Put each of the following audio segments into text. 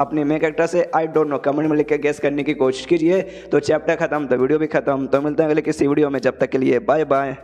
अपने main character से I don't know comment में लिख के गेस करने की कोशिश कीजिए। तो चैप्टर खत्म तो वीडियो भी खत्म। तो मिलते हैं अगले किसी वीडियो में, जब तक के लिए बाय बाय।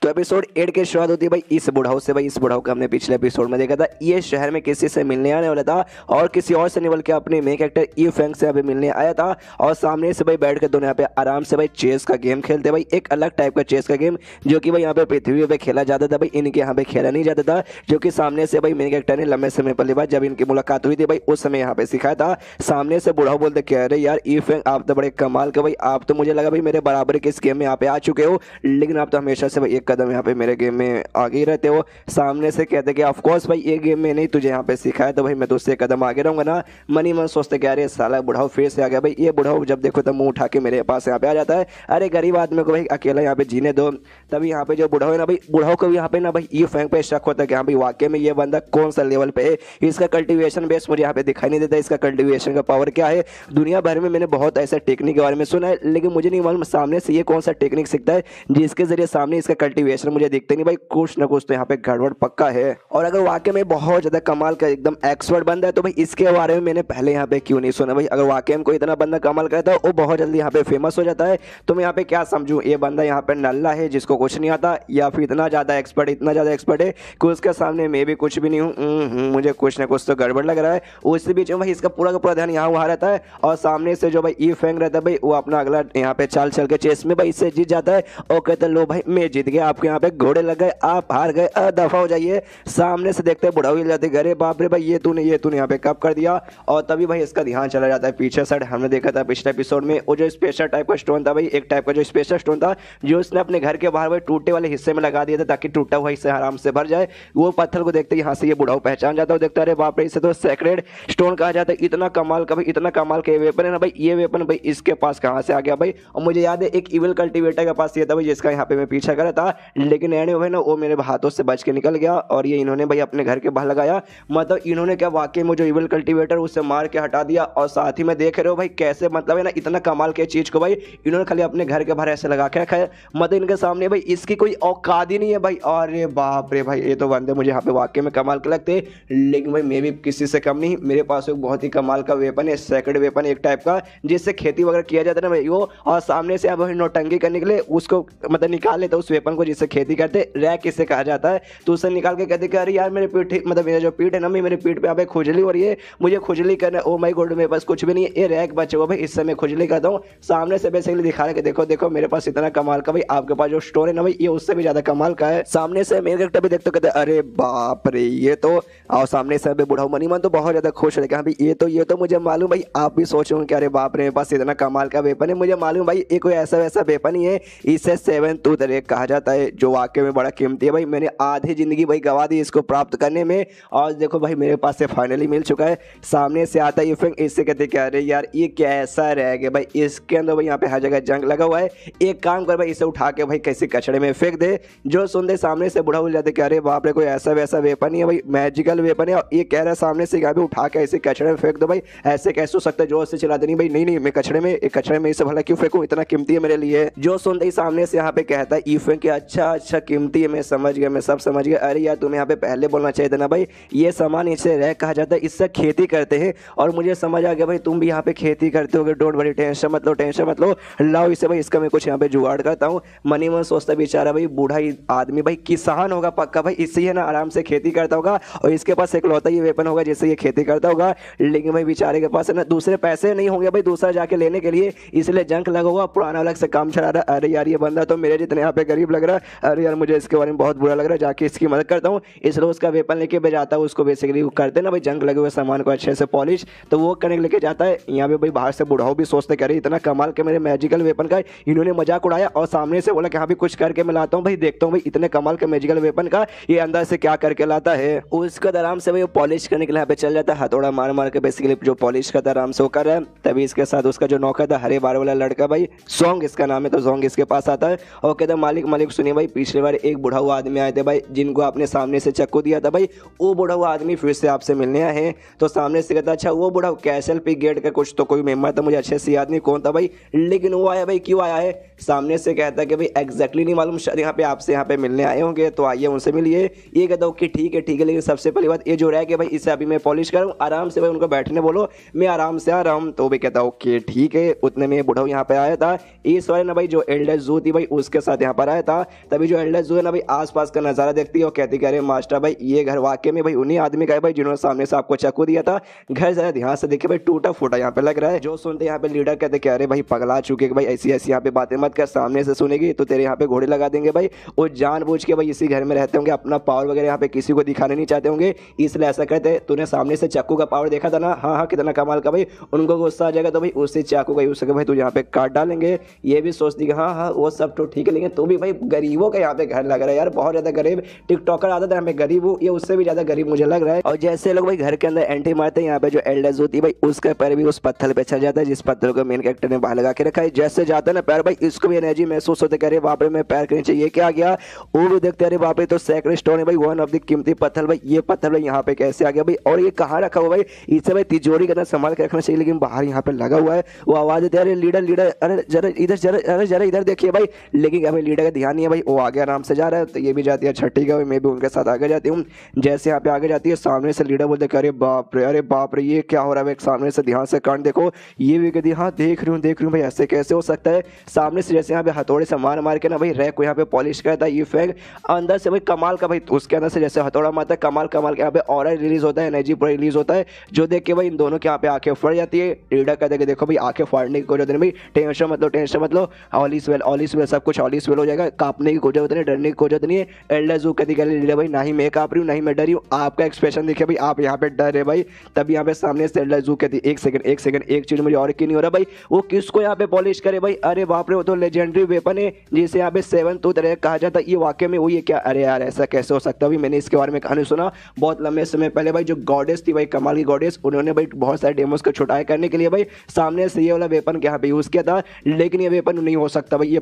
तो एपिसोड 8 की शुरुआत होती है भाई इस बुढ़ाऊ से। भाई इस बुढ़ाऊ को हमने पिछले एपिसोड में देखा था, ये शहर में किसी से मिलने आने वाला था और किसी और से नहीं बल्कि अपने मेन कैरेक्टर ई फैंग से अभी मिलने आया था। और सामने से भाई बैठ कर दोनों यहाँ पे आराम से भाई चेस का गेम खेलते। भाई एक अलग टाइप का चेस का गेम जो कि भाई यहाँ पे पृथ्वी पे खेला जाता था, भाई इनके यहाँ पे खेला नहीं जाता था। जो कि सामने से भाई मेन कैरेक्टर ने लंबे समय पहले बार जब इनकी मुलाकात हुई थी भाई उस समय यहाँ पे सिखाया था। सामने से बुढ़ाऊ बोलते कह रहे यार ई फैंग आप तो बड़े कमाल के, भाई आप तो मुझे लगा भाई मेरे बराबर के इस गेम में यहाँ पे आ चुके हो, लेकिन आप तो हमेशा से भाई एक कदम यहाँ पे मेरे गेम में आगे ही रहते हो। सामने से कहते कि ऑफ कोर्स भाई ये गेम में नहीं तुझे यहाँ पे सिखाया तो भाई मैं तो उससे कदम आगे रहूंगा ना। मनी मन सोचते कि अरे साला बुढ़ाऊ फिर से आ गया। भाई ये बुढ़ाऊ जब देखो तो मुंह उठा के मेरे पास यहाँ पे आ जाता है, अरे गरीब आदमी को भाई अकेला यहाँ पे जीने दो। तभी यहाँ पे जो बुढ़ाऊ है ना भाई, बुढ़ाऊ को भी यहाँ पे ना भाई ये फैंग पे शक होता है कि हाँ भाई वाकई में ये बंदा कौन सा लेवल पे है, इसका कल्टीवेशन बेस मुझे यहाँ पे दिखाई नहीं देता, इसका कल्टीवेशन का पावर क्या है। दुनिया भर में मैंने बहुत ऐसे टेक्निक के बारे में सुना है, लेकिन मुझे नहीं मालूम सामने से ये कौन सा टेक्निक सीखता है जिसके जरिए सामने इसका कल्टीवेशन मुझे दिखते नहीं। भाई कुछ ना कुछ तो यहाँ पे गड़बड़ पक्का है। और अगर वाकई में बहुत ज्यादा कमाल का एकदम एक्सपर्ट बंदा है तो भाई इसके बारे में मैंने पहले यहाँ पे क्यों नहीं सुना। भाई अगर वाकई में कोई इतना बंदा कमाल करता है वो बहुत जल्दी यहाँ पे फेमस हो जाता है। तो मैं यहाँ पे क्या समझूं, ये बंदा यहाँ पे नल्ला है जिसको कुछ नहीं आता, या फिर इतना ज्यादा एक्सपर्ट है कि उसके सामने मैं भी कुछ भी नहीं हूँ। मुझे कुछ ना कुछ तो गड़बड़ लग रहा है। उसी बीच में भाई इसका पूरा का पूरा ध्यान यहाँ वहाँ रहता है और सामने से जो भाई ई फैंग रहता है भाई वो अपना अगला यहाँ पे चाल चल के चेस में भाई इससे जीत जाता है और कहते लो भाई मैं जीत गया, आपके यहाँ पे घोड़े लग गए, आप हार गए, दफा हो जाइए। सामने से देखते बुढ़ाऊ हिल जाते, अरे बाप रे भाई ये तूने यहाँ पे कब कर दिया। और तभी भाई इसका ध्यान चला जाता है पीछे साइड। हमने देखा था पिछले एपिसोड में वो जो स्पेशल टाइप का स्टोन था भाई, एक टाइप का जो स्पेशल स्टोन था जो उसने अपने घर के बाहर भाई टूटे वाले हिस्से में लगा दिया था ताकि टूटा हुआ हिस्सा आराम से भर जाए। वो पत्थर को देखते यहाँ से ये बुढ़ाऊ पहचान जाता है, देखता अरे बाप रे इसे तो सेक्रेड स्टोन कहा जाता है। इतना कमाल का भाई, इतना कमाल का वेपन है ना भाई, ये वेपन भाई इसके पास कहाँ से आ गया भाई। और मुझे याद है एक इविल कल्टीवेटर के पास ये था भाई जिसका यहाँ पे मैं पीछा करा था, लेकिन एंड में ना वो मेरे हाथों से बच के निकल गया और ये इन्होंने भाई अपने घर के बाहर लगाया। मतलब इन्होंने क्या वाकई में जो इविल कल्टीवेटर उससे मार के हटा दिया। और साथ ही में देख रहे हो भाई कैसे मतलब है ना इतना कमाल के चीज को भाई इन्होंने खाली अपने घर के बाहर ऐसे लगा के रखा है। मतलब इनके सामने भाई इसकी कोई औकात ही नहीं है भाई। अरे बाप रे भाई ये तो बंदे मुझे यहाँ पे वाकई में कमाल के लगते, लेकिन भाई मैं भी किसी से कम नहीं। मेरे पास एक बहुत ही कमाल का वेपन है, सेक्रेड वेपन एक टाइप का जिससे खेती वगैरह किया जाता है ना भाई वो। और सामने से अब नोटंकी करने के लिए उसको मतलब निकाल लेते उस वेपन को जिससे खेती करते, रैक इसे कहा जाता है। तो उसे निकाल के कहते कि अरे यार मेरे पीठ मतलब मेरा जो पीठ है ना मेरे पीठ पे यहाँ खुजली हो रही है, मुझे खुजली करना। ओ माय गॉड मेरे पास कुछ भी नहीं है, ये रैक बचे हुआ भाई इससे मैं खुजली करता हूँ। सामने से बेसिकली दिखा रहे कि देखो देखो मेरे पास इतना कमाल का भाई, आपके पास जो स्टोर है ना भाई ये उससे भी ज्यादा कमाल का है। सामने से मेरे कैरेक्टर भी देखते कहते अरे बाप रे ये तो। और सामने से बुढ़ाऊ मनी मन तो बहुत ज्यादा खुश रहे भाई ये तो मुझे मालूम भाई, आप भी सोच रहे हो कि अरे बाप रे मेरे पास इतना कमाल का वेपन है। मुझे मालूम भाई ये कोई ऐसा वैसा वेपन ही है, इसे 7 टूथ रैक कहा जाता है जो वाकई में बड़ा कीमती है भाई। मैंने आधी जिंदगी भाई गवा दी इसको प्राप्त करने में और देखो भाई मेरे पास से फाइनली मिल चुका है। सामने से आता है फिर इससे कहते क्या अरे यार ये कैसा रह गया भाई, इसके अंदर भाई यहाँ पे हर जगह जंग लगा हुआ है, एक काम कर भाई इसे उठा के भाई कैसे कचड़े में फेंक दे। जो सुनते सामने से बुढ़ा भूल जाते कि अरे बाप रे कोई ऐसा वैसा वेपन ही है भाई, मैजिकल वेपन है। और ये कह रहा है सामने से यहाँ पे उठा के ऐसे कचड़े में फेंक दो भाई, ऐसे कैसे हो सकता है जोर से चिल्लाते नहीं भाई, नहीं मैं कचड़े में इसे भला क्यों फेंकूं, इतना कीमती है मेरे लिए। जो सुनते ही सामने से यहाँ पे कहता है ईफे कि अच्छा कीमती है, मैं समझ गया, मैं सब समझ गया। अरे यार तुम्हें यहाँ पे पहले बोलना चाहिए था ना भाई, ये सामान इसे रैक कहा जाता है, इससे खेती करते हैं। और मुझे समझ आ गया भाई तुम भी यहाँ पे खेती करते हो, डोंट वरी टेंशन मत लो लाओ इसे भाई, इसका मैं कुछ यहाँ पे जुगाड़ करता हूँ। मनी मन सोचता बेचारा भाई बूढ़ा आदमी भाई किसान होगा पक्का भाई, इससे है ना आराम से खेती करता होगा और इसके पास एक लौता ये वेपन होगा जिससे ये खेती करता होगा। लेकिन भाई बेचारे के पास है ना दूसरे पैसे नहीं होंगे भाई दूसरा जाके लेने के लिए, इसलिए जंक लगा होगा, पुराना अलग से काम चला रहा है। अरे यार ये बंदा तो मेरे जितने यहाँ पे गरीब लग रहा है, अरे यार मुझे इसके बारे में बहुत बुरा लग रहा है, जाके इसकी मदद करता हूँ। इसलिए उसका वेपन लेके भेजाता हूँ उसको, बेसिकली करते ना भाई जंग लगे हुए सामान को अच्छे से पॉलिश, तो वो करने लेके जाता है। यहाँ पे भाई बाहर से बुढ़ाऊ भी सोचते कह रहे इतना कमाल के मेरे मैजिकल वेपन का इन्होंने मजाक उड़ाया, और सामने से बोला कि हाँ भी कुछ करके मैं लाता हूँ भाई, देखता हूँ भाई इतने कमाल के मैजिकल वेपन का ये अंदर से क्या करके लाता है। उसके आराम से भाई पॉलिश करने के लिए यहाँ पे चल जाता है, हथौड़ा मार मार के बेसिकली जो पॉलिश करता है आराम से वो कर रहा है। तभी इसके साथ उसका जो नौकर था हरे बार वाला लड़का भाई, जोंग इसका नाम है, तो जोंग इसके पास आता है और कहता है मालिक सुनिए भाई, पिछले बार एक बुढ़ा हुआ आदमी आए थे भाई, जिनको आपने सामने से चक्कू दिया था भाई, वो बुढ़ा हुआ आदमी फिर से आपसे मिलने आए हैं। तो सामने से कहता अच्छा वो बुढ़ा कैसल पी गेट का कुछ तो कोई मेंबर था, मुझे अच्छे से याद नहीं कौन था भाई, लेकिन वो आया भाई, क्यों आया है? सामने से कहता कि भाई एग्जैक्टली नहीं मालूम, शायद यहाँ पे आपसे यहाँ पे मिलने आए होंगे, तो आइए उनसे मिलिए। ये कहता हूँ कि ठीक है, लेकिन सबसे पहली बात ये जो रह कि भाई इसे अभी मैं पॉलिश करूँ, आराम से भाई उनको बैठने बोलो, मैं आराम से आ रहा हूँ। तो भी कहता ओके ठीक है। उतने में बुढ़ा यहाँ पे आया था, इस वाले ना भाई जो एल्डर जू थी भाई उसके साथ यहाँ पर आया था। तभी जो एल्डर जू है ना भाई आसपास का नजारा देखती है और कहती कि अरे मास्टर भाई ये घर वाकई में भाई उन्हीं आदमी का है भाई जिन्होंने सामने से आपको चाकू दिया था। घर जरा ध्यान से देखिए भाई टूटा फूटा यहाँ पे लग रहा है। जो सुनते यहाँ पे लीडर कहते कि अरे भाई पगला चुके भाई, ऐसी ऐसी यहाँ पे बातें मत कर, सामने से सुनेगी तो तेरे यहाँ पे घोड़े लगा देंगे भाई। वो जानबूझ के भाई इसी घर में रहते होंगे, अपना पावर वगैरह यहाँ पे किसी को दिखाने नहीं चाहते होंगे, इसलिए ऐसा करते। तूने सामने से चाकू का पावर देखा था ना, हाँ कितना कमाल का भाई, उनको गुस्सा आ जाएगा तो भाई उससे चाकू का यूज करके भाई तू यहाँ पे काट डालेंगे। ये भी सोचती कि हाँ वो सब तो ठीक है, लेकिन तू भी भाई गरीबों का यहाँ पे घर लग रहा है यार, बहुत ज्यादा गरीब। टिकटॉकर आता था यहाँ पे गरीब हूँ, ये उससे भी ज्यादा गरीब मुझे लग रहा है। और जैसे लोग भाई घर के अंदर एंट्री मारते हैं, यहाँ पे जो एल्डर्स होती है भाई उसका पैर भी उस पत्थर पे चल जाता है जिस पत्थर को मेन कैरेक्टर ने बाहर लगा के रखा है। जैसे जाता है ना पैर भाई, इसको भी एनर्जी महसूस होते करे वहां पे मैं पैर के नीचे ये क्या गया, वो भी देखते अरे वहां पे तो सैक्रेड स्टोन है भाई, वन ऑफ द कीमती पत्थर भाई, ये पत्थर भाई यहाँ पे कैसे आ गया भाई, और ये कहाँ रखा हुआ भाई, इसे भाई तिजोरी के अंदर संभाल के रखना चाहिए, लेकिन बाहर यहाँ पे लगा हुआ है। वो आवाज देते अरे लीडर अरे जरा इधर देखिए भाई, लेकिन भाई लीडर का ध्यान नहीं है भाई, वो आगे आराम से जा रहा है। तो ये भी जाती है, अच्छा ठीक है मैं भी उनके साथ आगे जाती हूँ। जैसे यहाँ पे आगे जाती है सामने से लीडर बोलते अरे बाप रे ये क्या हो रहा है, सामने से ध्यान से कान देखो। ये भी कहती हाँ देख रही हूँ भाई, ऐसे कैसे हो सकता है। सामने से जैसे यहाँ पे हथौड़े से मार के ना भाई रैक को यहाँ पे पॉलिश करता है, ये फेंक अंदर से भाई कमाल का भाई, उसके अंदर से जैसे हथौड़ा मारता है कमाल के यहाँ पे ऑरा रिलीज होता है, एनर्जी पूरा रिलीज होता है, जो देख के भाई इन दोनों के यहाँ पे आंखें फट जाती है। लीडर कहते कि देखो भाई आंखें फाड़ने की कोई जरूरत नहीं भाई, टेंशन मत लो, ऑल इज वेल सब कुछ ऑल इज वेल हो जाएगा, कांपने की कोई जरूरत नहीं, डरने की कोई जरूरत नहीं है। एल्डर जू कहती लीडर भाई ना ही मैं कांप रही हूँ ना ही मैं डरी हूँ, आपका एक्सप्रेशन देखिए भाई आप यहाँ पे डर है भाई। तभी यहाँ पे सामने से एल्डर जू कहती एक सेकंड एक चीज मुझे और की नहीं हो रहा भाई, वो किसको यहाँ पे पॉलिश करे भाई, अरे बाप रे वो तो लेजेंडरी वेपन है जिसे यहाँ पे 7 टूथ रैक कहा जाता है, ये वाकई में वही है क्या? अरे यार ऐसा कैसे हो सकता है, मैंने इसके बारे में कहानी सुना बहुत लंबे समय पहले भाई, जो गॉडेस थी भाई कमाल की गॉडेस, उन्होंने भाई बहुत सारे डेमोस को छुटाया करने के लिए भाई सामने से ये वाला वेपन यहाँ पे यूज किया था, लेकिन ये वेपन नहीं हो सकता भाई, ये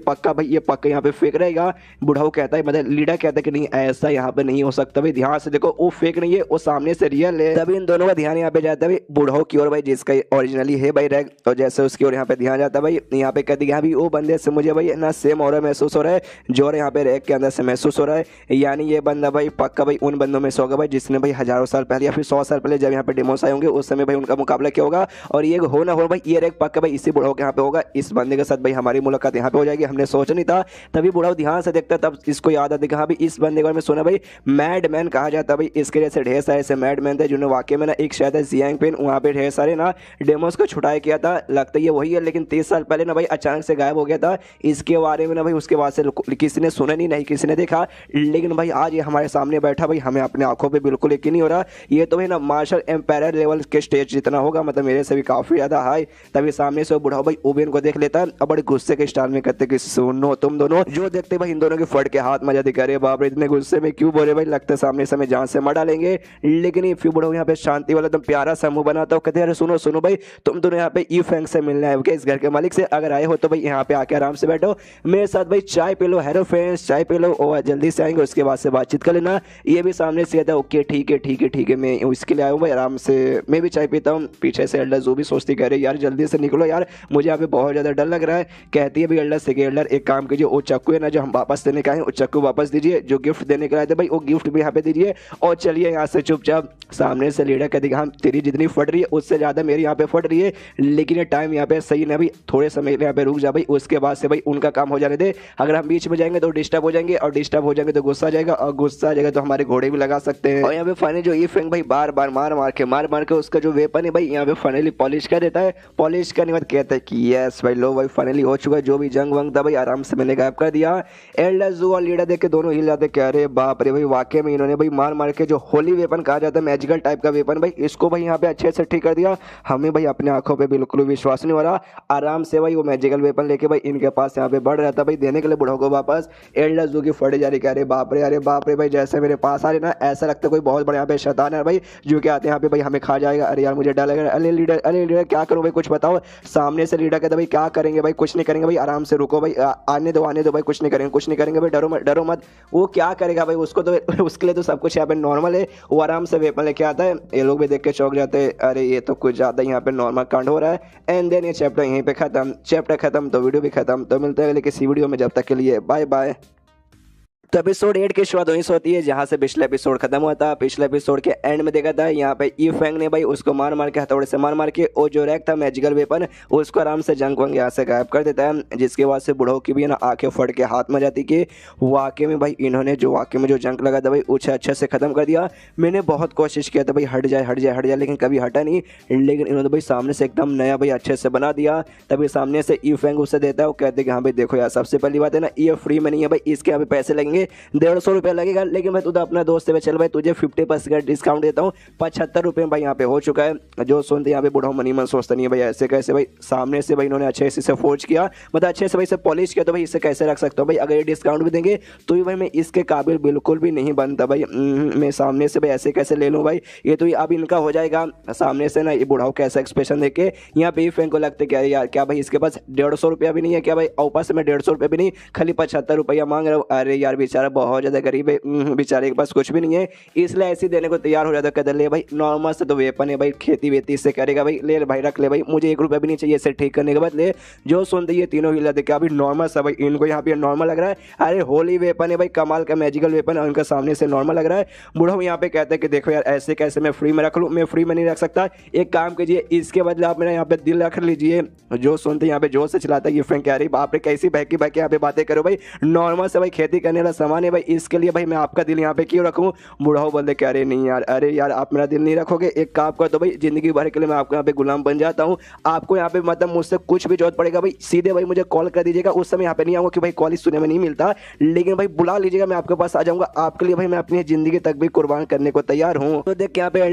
पक्का यहाँ पे फेक रहेगा। बुढ़ाऊ कहता है मतलब लीडर कहता है कि नहीं ऐसा यहाँ पे नहीं हो सकता भाई, ध्यान से देखो वो फेक नहीं है, वो सामने से रियल है। तभी इन दोनों का ध्यान यहाँ पे जाता है बुढ़ाऊ की ओर भाई, जिसका ओरिजिनली है भाई रैग, और जैसे उसकी ओर यहाँ पे ध्यान जाता है भाई, यहाँ पे कहती है वो बंदे से मुझे भाई ना सेम और महसूस हो रहा है जो यहाँ पे रैग के अंदर से महसूस हो रहा है, यानी ये बंदा भाई पक्का भाई उन बंदों में से होगा भाई जिसने भाई हजारों साल पहले या फिर 100 साल पहले जब यहाँ पे डेमोस आए होंगे उस समय भाई उनका मुकाबला क्या होगा, और ये हो ना हो भाई ये रैग पक्का भाई इसी बुढ़ाऊ के यहाँ पे होगा, इस बंदे के साथ भाई हमारी मुलाकात यहाँ पे हो जाएगी, हमने सोचा नहीं था। तभी बुढ़ाऊ ध्यान से देखता तब इसको याद आती कहा भाई इस बंदे के बारे में सुना भाई, मैडमैन कहा जाता भाई, इसके जैसे ढेर सारे ऐसे मैडमैन थे जिन्होंने वाकई में ना एक शायद है जियांग पेन वहाँ पे ढेर सारे ना डेमोस को छुटाया किया था, लगता है ये वही है, लेकिन 30 साल पहले ना भाई अचानक से गायब हो गया था। इसके बारे में ना भाई उसके बाद से किसी ने सुना नहीं किसी ने देखा, लेकिन भाई आज ये हमारे सामने बैठा भाई, हमें अपने आंखों पे बिल्कुल यकीन नहीं हो रहा, ये तो भाई ना मार्शल एम्पायर लेवल के स्टेज जितना होगा, मतलब मेरे से भी काफी ज्यादा हाई। तभी सामने से बुढ़ा भाई ओबेन को देख लेता और बड़े गुस्से के स्टाइल में कहते कि सुनो तुम दोनों, जो देखते भाई इन दोनों के फट के हाथ मजा दिखा रहे, बाप रे इतने गुस्से में क्यों बोले भाई, लगता है सामने से जान से मार डालेंगे, लेकिन ये फिर बुढ़ा यहाँ पे शांति वाला एकदम प्यारा सा मुंह बनाता हो, कहते अरे सुनो भाई तुम दोनों यहाँ पे ई फैंग से मिलने आए हो क्या, इस घर के मालिक से, अगर आए हो तो भाई यहाँ पे आके आराम से बैठो मेरे साथ भाई चाय पी लो, हेलो फ्रेंड्स चाय पी लो, और जल्दी से आएंगे उसके बाद से बातचीत कर लेना। ये भी सामने से कहता है ओके ठीक है मैं इसके लिए आया हूँ भाई, आराम से मैं भी चाय पीता हूँ। पीछे से एल्डर जो भी सोचती कह रही यार जल्दी से निकलो यार, मुझे यहाँ पे बहुत ज्यादा डर लग रहा है। कहती है भाई एल्डर से एल्डर एक काम कीजिए, वो चाकू है ना जो हम वापस देने का है, वो चाकू वापस दीजिए, जो गिफ्ट देने के आए थे भाई वो गिफ्ट भी यहाँ पे दीजिए, और चलिए यहाँ से चुपचाप। सामने से लीडर कहती हाँ तेरी जितनी फट रही है उससे ज्यादा मेरी यहाँ पे फट रही है, लेकिन ये टाइम यहाँ पे सही ना भाई, थोड़े समय यहाँ पे रुक जा भाई, उसके बाद से भाई उनका काम हो जाने दे, अगर हम बीच में जाएंगे तो डिस्टर्ब हो जाएंगे, और डिस्टर्ब हो जाएंगे तो गुस्सा आ जाएगा, और गुस्सा आ जाएगा तो हमारे घोड़े भी लगा सकते हैं। और यहाँ पे फाइनली जो ये फेंग भाई बार बार मार के उसका जो वेपन है भाई यहाँ पे फाइनली पॉलिश कर देता है। पॉलिश करने के बाद कहता है कि यस भाई लो भाई फाइनली हो चुका है, जो भी जंग वंग था भाई आराम से मैंने गायब कर दिया। एल्डर जू और लीडर देख के दोनों हिल जाते, कह रहे बाप रे भाई वाकई में इन्होंने भाई मार के जो होली वेपन कहा जाता है मैजिकल टाइप का वेपन भाई, इसको भाई यहाँ पे अच्छे से ठीक कर दिया। हमें भाई अपने आंखों पे बिल्कुल विश्वास नहीं हो रहा। आराम से भाई वो मैजिकल वेपन लेके भाई इनके पास यहाँ पे बढ़ रहा था भाई देने के लिए बुढ़ो को वापस। एल्डर जू की फटे जा रही, कह रहे बाप रे भाई जैसे मेरे पास आ रहे ना ऐसा लगता है कोई बहुत बड़ा यहाँ पे शैतान है भाई जो कि आते हैं यहाँ पे भाई हमें खा जाएगा। अरे यार मुझे डर लग रहा है, अरे लीडर क्या करूँ भाई कुछ बताओ। सामने से लीडर कहता भाई क्या करेंगे भाई, कुछ नहीं करेंगे भाई, आराम से रुको भाई, आने दो भाई, कुछ नहीं करेंगे फैंक कुछ नहीं करेंगे भाई, डरो मत डरो मत। वो क्या करेगा भाई, उसको तो उसके लिए तो सब कुछ यहाँ पे नॉर्मल है, वो आराम से वेपन लेके आता है। ये लोग भी देख के चौंक जाते हैं, अरे ये तो कुछ ज़्यादा यहाँ पे नॉर्मल कांड हो रहा है। एंड देन ये चैप्टर यहीं पे खत्म, चैप्टर खत्म तो वीडियो भी खत्म। तो मिलते हैं अगले किसी वीडियो में, जब तक के लिए बाय बाय। तो एपिसोड 8 की शुरुआत वहीं से होती है जहां से पिछला एपिसोड खत्म हुआ था। पिछले एपिसोड के एंड में देखा था यहाँ पे ई फैंग ने भाई उसको मार मार के, हथौड़े से मार मार के, वो जो रैक था मैजिकल वेपन उसको आराम से जंग वंग यहाँ से गायब कर देता है, जिसके बाद से बुढ़ो की भी ना आंखें फट के हाथ में जाती कि वाकई में भाई इन्होंने जो वाकई में जो जंग लगा था भाई उसे अच्छे से खत्म कर दिया। मैंने बहुत कोशिश किया था भाई हट जाए हट जाए हट जाए, लेकिन कभी हटा नहीं, लेकिन इन्होंने भाई सामने से एकदम नया भाई अच्छे से बना दिया। तभी सामने से ई फैंग उसे देता है, वो कहते हैं कि हाँ भाई देखो यार, सबसे पहली बात है ना, ये फ्री में नहीं है भाई, इसके यहाँ पे पैसे लगेंगे 150 रुपये लगेगा, लेकिन भाई तू तो अपना दोस्त है, चल भाई तुझे 50% डिस्काउंट देता हूँ, 75 रुपये भाई यहाँ पे हो चुका है। जो सुनते यहाँ पे बूढ़ा मनी मन सोचता नहीं है भाई ऐसे कैसे भाई, सामने से भाई इन्होंने अच्छे से इसे फोर्ज किया, मतलब अच्छे से भाई इसे पॉलिश किया, तो भाई इसे कैसे रख सकता हूँ भाई, अगर ये डिस्काउंट भी देंगे तो भी भाई मैं इसके काबिल बिल्कुल भी नहीं बनता भाई। मैं सामने से भाई ऐसे कैसे ले लूँ भाई, ये तो अब इनका हो जाएगा। सामने से ना ये बूढ़ाओं कैसा एक्सप्रेशन देके यहाँ पे फैंक को लगता है क्या यार, क्या भाई इसके पास 150 रुपया भी नहीं है क्या भाई, ऊपर से मैं 150 रुपये भी नहीं, खाली 75 रुपया मांग रहा हूँ। अरे यार बेचारा बहुत ज़्यादा गरीब है, बेचारे के पास कुछ भी नहीं है, इसलिए ऐसे देने को तैयार हो जाता। कहते ले भाई नॉर्मल से तो वेपन है भाई, खेती वेती इससे करेगा भाई, ले भाई रख ले भाई, मुझे 1 रुपया भी नहीं चाहिए इसे ठीक करने के बाद ले। जो सुनते ये तीनों हिला दे, क्या अभी नॉर्मल सा भाई, इनको यहाँ पे नॉर्मल लग रहा है। अरे होली वेपन है भाई, कमाल का मैजिकल वेपन है, उनका सामने से नॉर्मल लग रहा है। बूढ़ा यहाँ पे कहते हैं कि देखो यार ऐसे कैसे मैं फ्री में रख लूँ, मैं फ्री में नहीं रख सकता, एक काम कीजिए इसके बदले आप मेरा यहाँ पे दिल रख लीजिए। जो सुनते यहाँ पे जोर से चलाता है ये फ्रेंक, कह रही बाप रे कैसी बहकी बहकी यहाँ पे बातें करो भाई, नॉर्मल से भाई खेती करने वाला सामान है भाई, इसके लिए भाई मैं आपका दिल यहाँ पे क्यों रखूँ। बूढ़ाओ बोलते कह रहे नहीं यार, अरे यार आप मेरा दिल नहीं रखोगे, एक काम कर दो भाई, जिंदगी भर के लिए मैं आपको यहाँ पे गुलाम बन जाता हूँ, आपको यहाँ पे मतलब मुझसे कुछ भी जरूरत पड़ेगा भाई सीधे भाई मुझे कॉल कर दीजिएगा, उस समय यहाँ पे नहीं आऊँगा कि भाई कॉल सुनने में नहीं मिलता, लेकिन भाई बुला लीजिएगा, मैं आपके पास आ जाऊँगा, आपके लिए भाई मैं अपनी जिंदगी तक भी कुर्बान करने को तैयार हूँ। तो देख यहाँ पे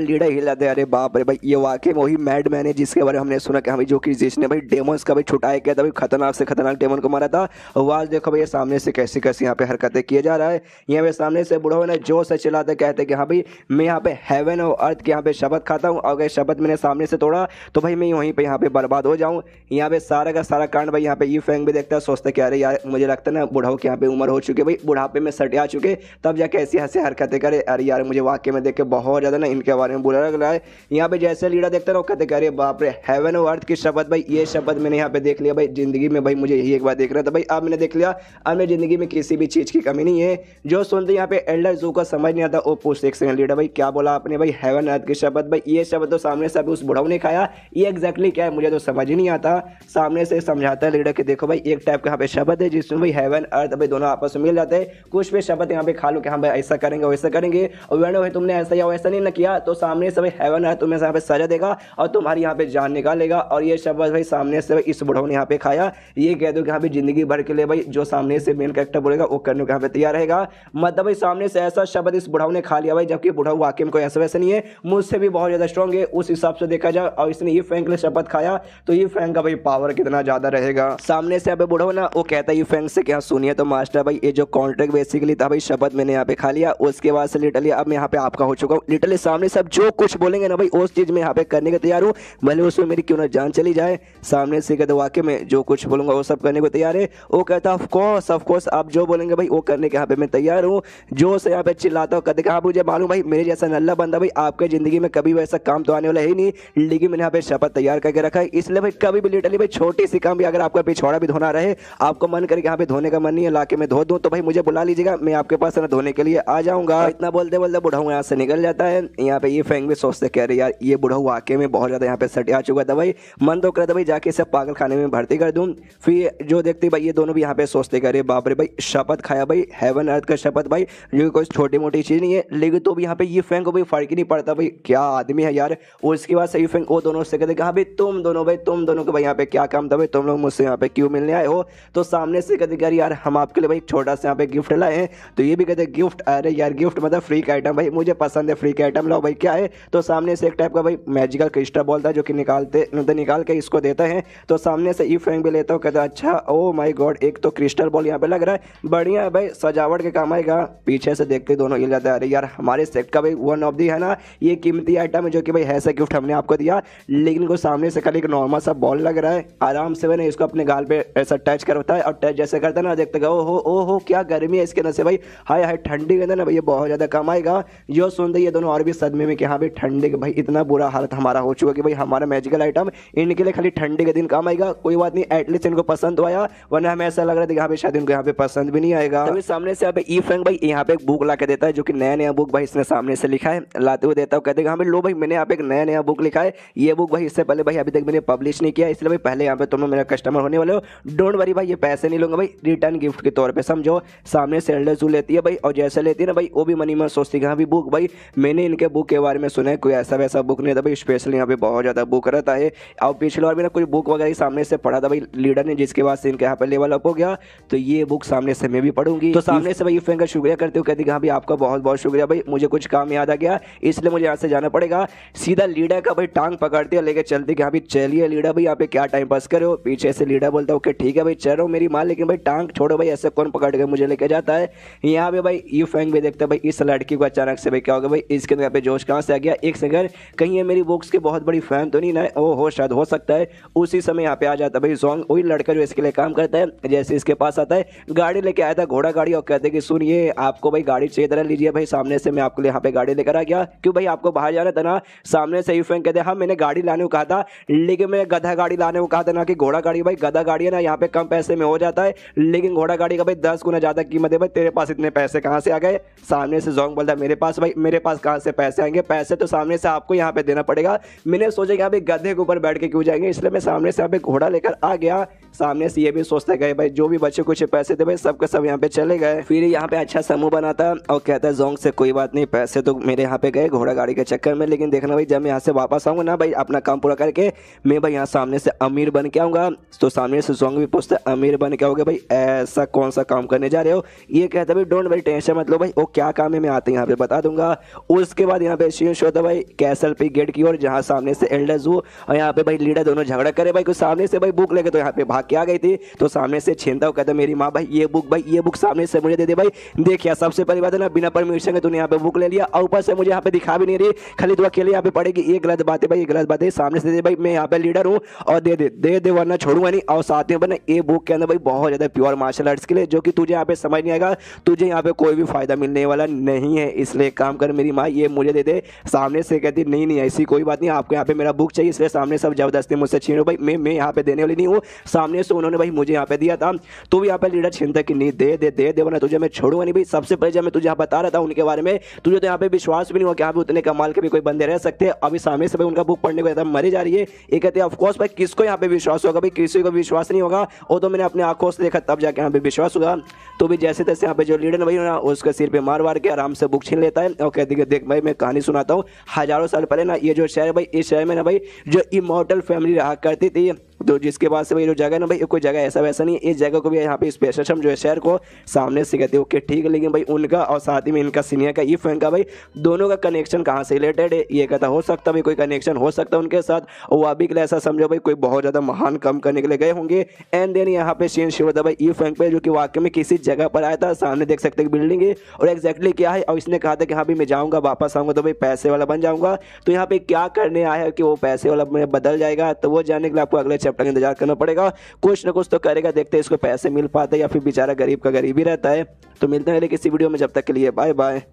लीडर हिला दे, अरे बाप रे भाई ये वाकई वही मैड मैन है जिसके बारे में हमने सुना कि हमें जो कि जिसने भाई डेमोन्स का भाई छुटाया किया था भाई, खतरनाक से खतरनाक डेमन को मारा था। आवाज देखो भाई सामने से कैसी कैसी यहाँ पे हरकतें किए जा रहा है, यहाँ पे सामने से बूढ़ा ने जो से चिल्लाते कहते कि हाँ भाई मैं यहाँ पे हेवन और अर्थ के यहाँ पे शब्द खाता हूँ, अगर शब्द मैंने सामने से तोड़ा तो भाई मैं वहीं पे यहाँ पे बर्बाद हो जाऊँ। यहाँ पे सारा का सारा कांड भाई यहाँ पे ये फैंग भी देखता है, सोचते क्या अरे यार मुझे लगता है ना बूढ़ाओं के यहाँ पे उम्र हो चुकी है भाई, बुढ़ापे में सटे आ चुके, तब जाके ऐसी हंसे हरकतें करे। अरे यार मुझे वाकई में देख के बहुत ज़्यादा ना इनके बारे में बुरा लग रहा है। यहाँ पे जैसे लीडर देखते रहो कहते अरे बाप रे हेवन और अर्थ की शब्द भाई, ये शब्द मैंने यहाँ पे देख लिया भाई, जिंदगी में भाई मुझे यही एक बार देख रहा था भाई, अब मैंने देख लिया, अब मेरी जिंदगी में किसी भी चीज़ की कमी नहीं है। जो सुनते यहाँ पे एल्डर जू का समझ नहीं आता, वो पूछते एक सेकंड लीडर भाई क्या बोला आपने भाई, हेवन अर्थ के शब्द भाई, ये शब्द तो सामने से अभी उस बुढ़ाऊ ने खाया, ये एग्जैक्टली क्या है मुझे तो समझ ही नहीं आता। सामने से समझाता है लीडर कि देखो भाई एक टाइप का यहाँ पे शब्द है जिसमें भाई हेवन अर्थ भाई दोनों आपस में मिल जाते हैं, कुछ भी शब्द यहाँ पे खा लो कि हाँ भाई ऐसा करेंगे वैसा करेंगे, और वरना भाई तुमने ऐसा या वैसा नहीं ना किया तो सामने से भाई हेवन अर्थ तुम्हें यहाँ पे सजा देगा और तुम्हारी यहाँ पे जान निकालेगा। और ये शब्द भाई सामने से भाई इस बुढ़ाऊ ने यहाँ पे खाया, ये कह दो कि यहाँ पे जिंदगी भर के लिए भाई जो सामने से मेन कैरेक्टर बोलेगा वो करने को यहाँ पे तैयार रहेगा। मतलब भाई सामने से ऐसा शब्द इस बुढ़ाऊ ने खा लिया भाई, जबकि बुढ़ाऊ वाकई में कोई ऐसा वैसा नहीं है, मुझसे भी बहुत ज्यादा स्ट्रॉन्ग है उस हिसाब से देखा जाए, और इसने ये फैंक ने शपथ खाया तो ये फैंक का भाई पावर कितना ज्यादा रहेगा। सामने से अभी बुढ़ाऊ ना वो कहता है ये फैंक से क्या सुनिए तो मास्टर भाई ये जो कॉन्ट्रैक्ट बेसिकली था भाई शपथ मैंने यहाँ पे खा लिया, उसके बाद से लिटरली अब मैं यहाँ पे आपका हो चुका हूँ, लिटरली सामने सब जो कुछ बोलेंगे ना भाई उस चीज में यहाँ पे करने के तैयार हूँ, भले उसमें मेरी क्यों ना जान चली जाए। सामने से कहते वाकई में जो कुछ बोलूंगा वो सब करने को तैयार है। वो कहता ऑफ कोर्स आप जो बोलेंगे भाई वो करने के यहाँ पे मैं तैयार हूँ। जो से यहाँ पे चिल्लाता हूँ कहते कहा मुझे मालूम भाई मेरे जैसा नल्ला बंदा भाई आपके जिंदगी में कभी वैसा काम तो आने वाला है ही नहीं, लेकिन मैंने यहाँ पे शपथ तैयार करके रखा है, इसलिए भाई कभी भी लिटरली भाई छोटी सी काम भी अगर आपका पिछवाड़ा भी धोना रहे, आपको मन करे यहाँ पे धोने का मन नहीं है लाके मैं धो दूँ तो भाई मुझे बुला लीजिएगा, मैं आपके पास ना धोने के लिए आ जाऊंगा। इतना बोलते बोलते बुढ़ाऊ यहाँ से निकल जाता है। यहाँ पे ये फैंग भी सोचते कह रहे यार ये बुढ़ाऊ वाकई में बहुत ज्यादा यहाँ पे सटे आ चुका था भाई, मन तो करता भाई जाके इसे पागल खाने में भर्ती कर दूं। फिर जो देखते भाई ये दोनों भी यहाँ पे सोचते करे बाप रे भाई शपथ खाया भाई हेवन अर्थ का शपथ भाई, जो कोई छोटी मोटी चीज नहीं है, लेकिन तो भी यहाँ पे ये फैंग को भाई फर्क ही नहीं पड़ता भाई क्या आदमी है यार। और उसके बाद सही फैंग वो दोनों से कहते हाँ भाई तुम दोनों को भाई यहाँ पे क्या काम था भाई, तुम लोग मुझसे यहाँ पे क्यों मिलने आए हो। तो सामने से कहते यार हम आपके लिए भाई छोटा सा यहाँ पे गिफ्ट लाए हैं, तो ये भी कहते गिफ्ट, अरे यार गिफ्ट मतलब फ्री का आइटम भाई, मुझे पसंद है फ्री का आइटम, लाओ भाई क्या है। तो सामने से एक टाइप का भाई मैजिकल क्रिस्टल बॉल था जो कि निकाल के इसको देते हैं। तो सामने से ई फैंग भी लेता हूँ, कहता अच्छा ओ माय गॉड एक तो क्रिस्टल बॉल यहाँ पे लग रहा है, बड़ी नहीं है भाई, सजावट के काम आएगा। पीछे से देखते दोनों हिल जाते हैं। अरे यार हमारे सेट का भाई वन ऑफ दी है ना, ये कीमती आइटम है जो कि भाई है सा गिफ्ट हमने आपको दिया, लेकिन को सामने से खाली एक नॉर्मल सा बॉल लग रहा है। आराम से मैंने इसको अपने गाल पे ऐसा टच करता है और टच जैसे करता है ना, देखते गए ओहो क्या गर्मी है इसके अंदर से भाई, हाय हाय ठंडी के अंदर ना भाई ये बहुत ज्यादा काम आएगा। जो सुनते ये दोनों और भी सदमे में कि हाँ भाई ठंडी के भाई इतना बुरा हालत हमारा हो चुका कि भाई हमारा मैजिकल आइटम इनके लिए खाली ठंडी के दिन काम आएगा। कोई बात नहीं, एटलीस्ट इनको पसंद तो आया, वरना हमें ऐसा लग रहा था कि यहाँ पे शायद इनको यहाँ पे पसंद भी नहीं आएगा। तो सामने से यहाँ पे ई फ्रैंक भाई यहाँ पे एक बुक ला के देता है, जो कि नया नया बुक भाई इसने सामने से लिखा है, लाते हुए देता हूँ। कहते हैं हाँ भाई लो भाई मैंने यहाँ पे एक नया नया बुक लिखा है, ये बुक भाई इससे पहले भाई अभी तक मैंने पब्लिश नहीं किया, इसलिए भाई पहले यहाँ पे तुम मेरा कस्टमर होने वाले हो, डोंट वरी भाई ये पैसे नहीं लूंगा भाई, रिटर्न गिफ्ट के तौर पे समझो। सामने से एल्डर जू लेती है भाई, और जैसे लेती है ना भाई वो भी मनी में सोचती है हाँ भी बुक भाई मैंने इनके बुक के बारे में सुना है, कोई ऐसा वैसा बुक नहीं था भाई, स्पेशल यहाँ पे बहुत ज़्यादा बुक रहता है। और पिछले बार भी ना कोई बुक वगैरह सामने से पढ़ा था भाई लीडर ने, जिसके बाद से इनके यहाँ पे लेवल अप हो गया, तो ये बुक सामने से मैं भी पढ़ूंगी। तो सामने से भाई फ्रेंड का शुक्रिया करते हो, कहती हाँ भाई आपका बहुत बहुत शुक्रिया भाई, मुझे कुछ काम याद आ गया इसलिए मुझे यहाँ से जाना पड़ेगा। सीधा लीडर का भाई टांग पकड़ती है, लेके चलती कि हाँ भाई चलिए लीडर भाई यहाँ पे क्या टाइम पास करे हो। पीछे से लीडर बोलता है ओके ठीक है भाई चल रहा हूँ मेरी माँ, लेकिन भाई टांग छोड़ो भाई, ऐसे कौन पकड़ के मुझे लेके जाता है। यहाँ पे भाई यू फैंग भी देखता है भाई इस लड़की को अचानक से भाई क्या हो गया भाई, इसके यहाँ पे जोश कहाँ से आ गया। एक सेकंड, कहीं ये मेरी बुक्स के बहुत बड़ी फैन तो नहीं ना, ओ हो शायद हो सकता है। उसी समय यहाँ पे आ जाता है भाई जोंग, वही लड़का जो इसके लिए काम करता है। जैसे इसके पास आता है गाड़ी लेके आया था, घोड़ा गाड़ी, और कहते कि सुनिए आपको भाई गाड़ी चाहिए तरह लीजिए भाई, सामने से मैं आपके लिए यहाँ पे गाड़ी लेकर आ गया, क्यों भाई आपको बाहर जाना था ना। सामने से यू फैंग कहते हाँ मैंने गाड़ी लाने को कहा था, लेकिन मैं गधा गाड़ी लाने को कहा था ना कि घोड़ा गाड़ी। भाई गधा गाड़ी है ना यहाँ पे कम पैसे में हो जाता है, लेकिन घोड़ा गाड़ी का भाई 10 गुना ज्यादा कीमत है भाई, तेरे पास इतने पैसे कहाँ से आ गए। सामने से जोंग बोलता है मेरे पास भाई, मेरे पास कहाँ से पैसे आएंगे, पैसे तो सामने से आपको यहाँ पे देना पड़ेगा। मैंने सोचा कि यहाँ पे गधे के ऊपर बैठ के क्यों जाएंगे, इसलिए मैं सामने से यहाँ पे घोड़ा लेकर आ गया। सामने से ये भी सोचते गए भाई जो भी बच्चे कुछ पैसे थे भाई सबके सब यहाँ पे चले गए। फिर यहाँ पे अच्छा समूह बनाता और कहता है जोंग से कोई बात नहीं, पैसे तो मेरे यहाँ पे गए घोड़ा गाड़ी के चक्कर में, लेकिन देखना भाई जब मैं यहाँ से वापस आऊंगा ना भाई अपना काम पूरा करके, मैं भाई यहाँ सामने से अमीर बन के आऊंगा। तो सामने से जोंग भी पूछता है अमीर बन के आओगे भाई, ऐसा कौन सा काम करने जा रहे हो। ये कहता है भाई डोंट भाई टेंशन मत लो भाई, वो क्या काम है मैं आते यहाँ पे बता दूंगा। उसके बाद यहाँ पे सीन शो था भाई कैसल पे गेट की ओर, जहाँ सामने से एल्डर जू और यहाँ पे भाई लीडर दोनों झगड़ा करे भाई, कुछ सामने से भाई बुक लेके तो यहाँ पे भाग के आ गई थी। तो सामने से छीनता हुआ कहता मेरी माँ भाई ये बुक सामने से मुझे दे दे भाई। देखिए सबसे पहली बात है ना बिना परमिशन के तूने यहाँ पे बुक ले लिया, और ऊपर से मुझे यहाँ पे दिखा भी नहीं रही, खाली तू अकेले यहाँ पे पड़ेगी, ये गलत बात है भाई, ये गलत बात है। सामने से दे भाई मैं यहाँ पे लीडर हूँ और दे वरना छोड़ूंगा नहीं। और साथ में ये बुक के अंदर भाई बहुत ज्यादा प्योर मार्शल आर्ट्स के लिए, जो कि तुझे यहाँ पे समझ नहीं आएगा, तुझे यहाँ पे कोई भी फायदा मिलने वाला नहीं है, इसलिए काम कर मेरी माँ ये मुझे दे दे। सामने से कहती नहीं ऐसी कोई बात नहीं, आपको यहाँ पे मेरा बुक चाहिए, इसलिए सामने सब जबरदस्ती मुझसे छीनो भाई, मैं यहाँ पे देने वाली नहीं हूँ। सामने से उन्होंने भाई मुझे यहाँ पे दिया था, तो भी यहाँ पे लीडर छीनता कि नहीं दे वरना तुझे मैं छोड़ूंगा नहीं भाई। सबसे पहले जब मैं तुझे यहाँ बता रहा था उनके बारे में, तुझे तो यहाँ पे विश्वास भी नहीं हुआ कि यहाँ पे उतने कमाल के भी कोई बंदे रह सकते हैं। अभी सामने से भाई उनका बुक पढ़ने को एकदम मरी जा रही है। ये कहते हैं ऑफकोर्स भाई किसको यहाँ पे विश्वास होगा भाई, किसी को विश्वास नहीं होगा, वो तो मैंने अपने आंखों से देखा तब जाके यहाँ पे विश्वास होगा। तो भी जैसे तैसे यहाँ पे जो लीडर भाई ना उसके सिर पे मार के आराम से बुक छीन लेता है और कहती है देख भाई मैं कहानी सुनाता हूँ, हजारों साल पहले ना ये जो शहर है भाई, इस शहर में ना भाई जो इमॉर्टल फैमिली रहा करती थी, तो जिसके बाद से भाई जो जगह ना भाई कोई जगह ऐसा वैसा नहीं है, इस जगह को भी यहाँ पे स्पेशल समझो है शहर को। सामने से कहते ओके ठीक है, लेकिन भाई उनका और साथ ही में इनका सीनियर का इफ का भाई दोनों का कनेक्शन कहाँ से रिलेटेड है। ये कहता हो सकता भाई कोई कनेक्शन हो सकता है उनके साथ, और अभी के लिए ऐसा समझो भाई कोई बहुत ज़्यादा महान काम करने के लिए गए होंगे। एंड देन यहाँ पे सीन शुरू होता भाई इफ पे, जो कि वाकई में किसी जगह पर आया था। सामने देख सकते हैं बिल्डिंग है और एग्जैक्टली क्या है, और इसने कहा था कि हाँ भाई मैं जाऊँगा वापस आऊँगा तो भाई पैसे वाला बन जाऊँगा। तो यहाँ पे क्या करने आया है कि वो पैसे वाला में बदल जाएगा, तो वो जानने के लिए आपको अगले चैप्टर का इंतजार करना पड़ेगा। कुछ ना कुछ तो करेगा, देखते हैं इसको पैसे मिल पाते हैं या फिर बेचारा गरीब का गरीब ही रहता है। तो मिलते हैं किसी वीडियो में, जब तक के लिए बाय बाय।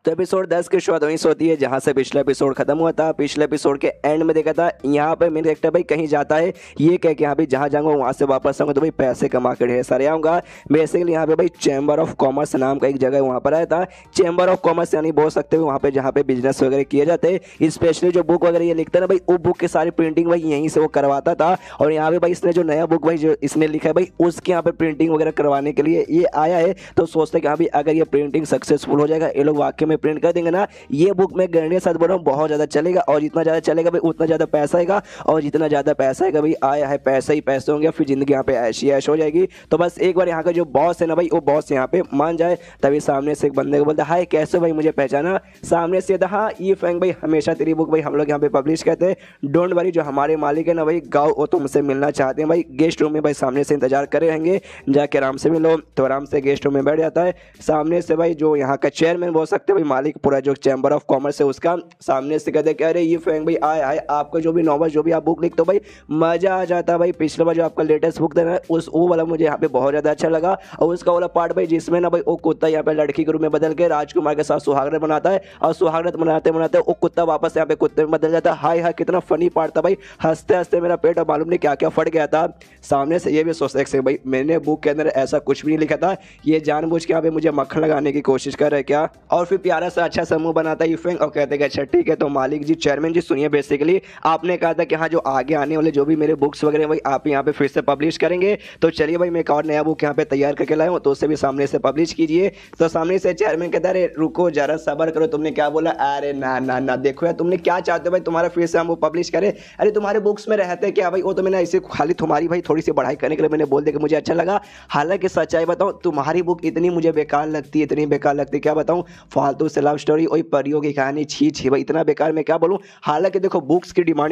तो एपिसोड 10 की शुरुआत वहीं से होती है जहां से पिछला एपिसोड खत्म हुआ था। पिछले एपिसोड के एंड में देखा था यहाँ पे मेरे एक्टर भाई कहीं जाता है, ये कह के यहाँ पे जहाँ जाऊँगा वहाँ से वापस आऊँगा तो भाई पैसे कमा के ढेर सारे आऊँगा। बेसिकली यहाँ पे भाई चैम्बर ऑफ कॉमर्स नाम का एक जगह वहाँ पर आया था। चैम्बर ऑफ कॉमर्स यानी बोल सकते हो वहाँ पे जहाँ पे बिजनेस वगैरह किए जाते हैं, स्पेशली जो बुक वगैरह ये लिखता है ना भाई, वो बुक की सारी प्रिंटिंग भाई यहीं से वो करवाता था। और यहाँ पे भाई इसने जो नया बुक भाई जो इसने लिखा है भाई उसके यहाँ पे प्रिंटिंग वगैरह करवाने के लिए ये आया है। तो सोचते हैं कि हाँ भाई अगर ये प्रिंटिंग सक्सेसफुल हो जाएगा, ये लोग वाकई में प्रिंट कर देंगे ना, ये बुक मैं गारंटी के साथ बोल रहा हूँ बहुत ज़्यादा चलेगा, और जितना ज़्यादा चलेगा भाई उतना ज़्यादा पैसा आएगा, और जितना ज़्यादा पैसा आएगा भाई आया है पैसा ही पैसे होंगे, फिर जिंदगी यहाँ पे ऐश ही ऐश हो जाएगी। तो बस एक बार यहाँ का जो बॉस है ना भाई, वो बॉस यहाँ पे मान जाए, तभी सामने से एक बंदे को बोलता है हाय कैसे हो भाई, मुझे पहचाना? सामने से हाँ ये फैंग भाई हमेशा तेरी बुक भाई हम लोग यहाँ पे पब्लिश करते हैं, डोंट वरी, जो हमारे मालिक है ना भाई गाँव, वो तुमसे मिलना चाहते हैं भाई, गेस्ट रूम में भाई सामने से इंतजार करे रहेंगे, जाके आराम से मिलो। तो आराम से गेस्ट रूम में बैठ जाता है। सामने से भाई जो यहाँ का चेयरमैन बोल सकते हैं भाई, मालिक पूरा जो चैम्बर ऑफ कॉमर्स है उसका, सामने से कहते कह रहे ये फैंग भाई आए आए, आपका जो भी नॉवल जो भी आप बुक लिखते हो भाई मजा आ जाता है भाई। पिछले बार जो आपका लेटेस्ट बुक देना है उस वो वाला मुझे यहाँ पे बहुत ज़्यादा अच्छा लगा, और उसका वाला पार्ट भाई जिसमें ना भाई वो कुत्ता यहाँ पे लड़की के रूप में बदल के राजकुमार के साथ सुहागरात बनाता है, और सुहागरात बनाते बनाते वो कुत्ता वापस यहाँ पे कुत्ते में बदल जाता है। हाय हाय कितना फनी पार्ट था भाई, हंसते हंसते मेरा पेट और मालूम नहीं क्या क्या फट गया था। सामने से ये भी सोच सकते भाई मैंने बुक के अंदर ऐसा कुछ भी नहीं लिखा था, ये जानबूझ के यहाँ पे मुझे मक्खन लगाने की कोशिश कर रहे क्या? और फिर प्यारा सा अच्छा समूह बनाता है यूफेंग, और कहते हैं अच्छा ठीक है तो मालिक जी चेयरमैन जी सुनिए, बेसिकली आपने कहा था कि हाँ जो आगे आने वाले जो भी मेरे बुक्स वगैरह भाई आप यहाँ पे फिर से पब्लिश करेंगे, तो चलिए भाई मैं एक और नया बुक यहाँ पे तैयार करके लाया हूँ, तो उससे भी सामने से पब्लिश कीजिए। तो सामने से चेयरमैन कहता है अरे रुको जरा सब्र करो, तुमने क्या बोला? अरे ना ना ना देखो यार तुमने क्या चाहते हो भाई, तुम्हारा फिर से हम वो पब्लिश करें? अरे तुम्हारे बुक्स में रहते क्या भाई, वो तो मैंने ऐसे खाली तुम्हारी भाई थोड़ी सी बढ़ाई करने के लिए मैंने बोल दिया कि मुझे अच्छा लगा। हालांकि सच्चाई बताऊं तुम्हारी बुक इतनी मुझे बेकार लगती है, इतनी बेकार लगती है क्या बताऊं, फालतू से लव स्टोरी वही परियों की कहानी, छी छी भाई इतना बेकार मैं क्या बोलूं। हालांकि देखो बुक्स की डिमांड